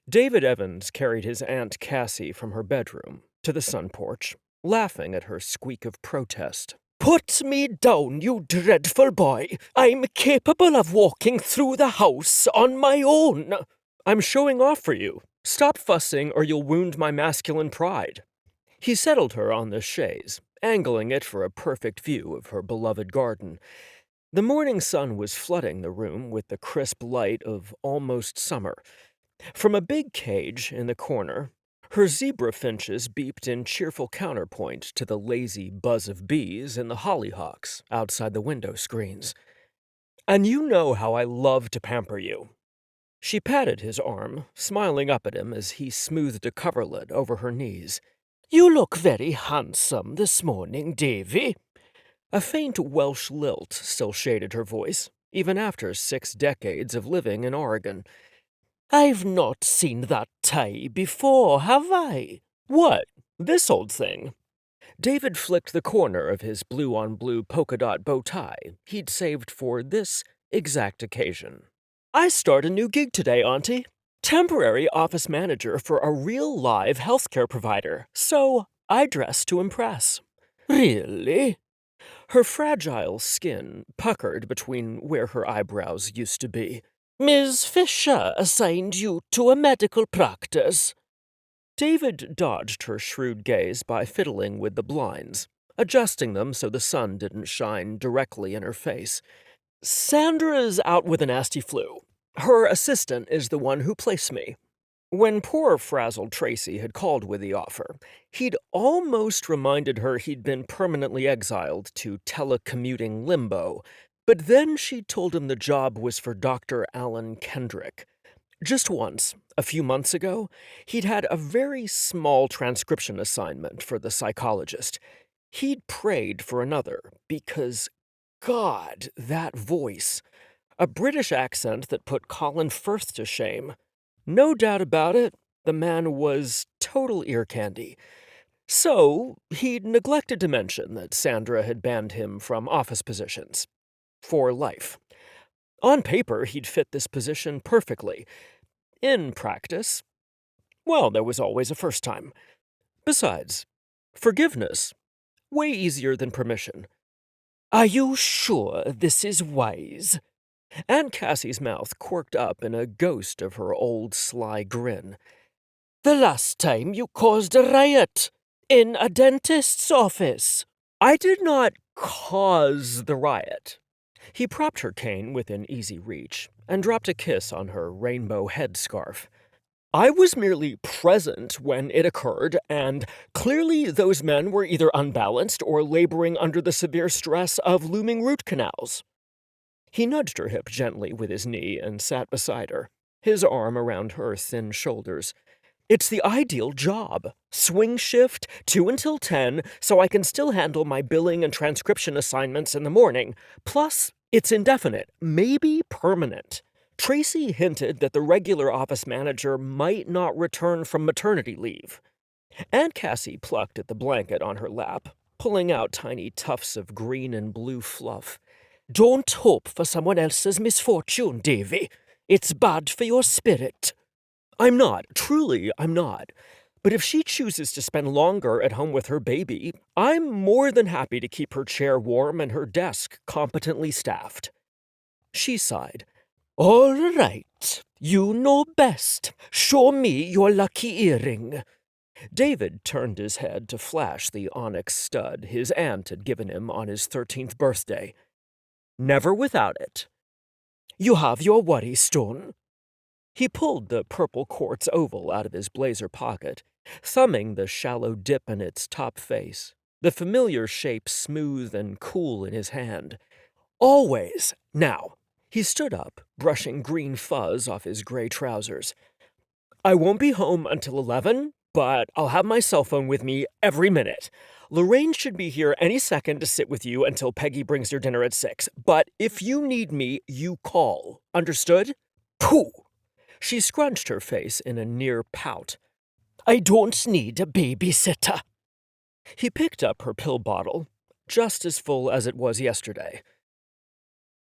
David Evans carried his Aunt Cassie from her bedroom to the sun porch, laughing at her squeak of protest. "Put me down, you dreadful boy! I'm capable of walking through the house on my own!" "I'm showing off for you. Stop fussing or you'll wound my masculine pride." He settled her on the chaise, angling it for a perfect view of her beloved garden. The morning sun was flooding the room with the crisp light of almost summer. From a big cage in the corner, her zebra finches beeped in cheerful counterpoint to the lazy buzz of bees in the hollyhocks outside the window screens. "And you know how I love to pamper you." She patted his arm, smiling up at him as he smoothed a coverlet over her knees. "You look very handsome this morning, Davy." A faint Welsh lilt still shaded her voice, even after 6 decades of living in Oregon. "I've not seen that tie before, have I?" "What? This old thing?" David flicked the corner of his blue-on-blue polka-dot bow tie he'd saved for this exact occasion. "I start a new gig today, Auntie. Temporary office manager for a real live healthcare provider, so I dress to impress." "Really?" Her fragile skin puckered between where her eyebrows used to be. "Ms. Fisher assigned you to a medical practice." David dodged her shrewd gaze by fiddling with the blinds, adjusting them so the sun didn't shine directly in her face. "Sandra's out with a nasty flu. Her assistant is the one who placed me." When poor frazzled Tracy had called with the offer, he'd almost reminded her he'd been permanently exiled to telecommuting limbo, but then she told him the job was for Dr. Alun Kendrick. Just once, a few months ago, he'd had a very small transcription assignment for the psychologist. He'd prayed for another, because, God, that voice. A British accent that put Colin Firth to shame. No doubt about it, the man was total ear candy. So, he'd neglected to mention that Sandra had banned him from office positions. For life. On paper, he'd fit this position perfectly. In practice, well, there was always a first time. Besides, forgiveness, way easier than permission. "Are you sure this is wise?" Aunt Cassie's mouth quirked up in a ghost of her old sly grin. "The last time you caused a riot in a dentist's office." "I did not cause the riot." He propped her cane within easy reach and dropped a kiss on her rainbow headscarf. "I was merely present when it occurred, and clearly those men were either unbalanced or laboring under the severe stress of looming root canals." He nudged her hip gently with his knee and sat beside her, his arm around her thin shoulders. "It's the ideal job. Swing shift, 2 until 10, so I can still handle my billing and transcription assignments in the morning. Plus, it's indefinite, maybe permanent." Tracy hinted that the regular office manager might not return from maternity leave. Aunt Cassie plucked at the blanket on her lap, pulling out tiny tufts of green and blue fluff. "Don't hope for someone else's misfortune, Davy. It's bad for your spirit." "I'm not. Truly, I'm not. But if she chooses to spend longer at home with her baby, I'm more than happy to keep her chair warm and her desk competently staffed." She sighed. "All right. You know best. Show me your lucky earring." David turned his head to flash the onyx stud his aunt had given him on his 13th birthday. "Never without it." "You have your worry stone." He pulled the purple quartz oval out of his blazer pocket, thumbing the shallow dip in its top face, the familiar shape smooth and cool in his hand. "Always. Now." He stood up, brushing green fuzz off his gray trousers. "I won't be home until 11, but I'll have my cell phone with me every minute. Lorraine should be here any second to sit with you until Peggy brings your dinner at 6. But if you need me, you call. Understood?" "Pooh!" She scrunched her face in a near pout. "I don't need a babysitter." He picked up her pill bottle, just as full as it was yesterday.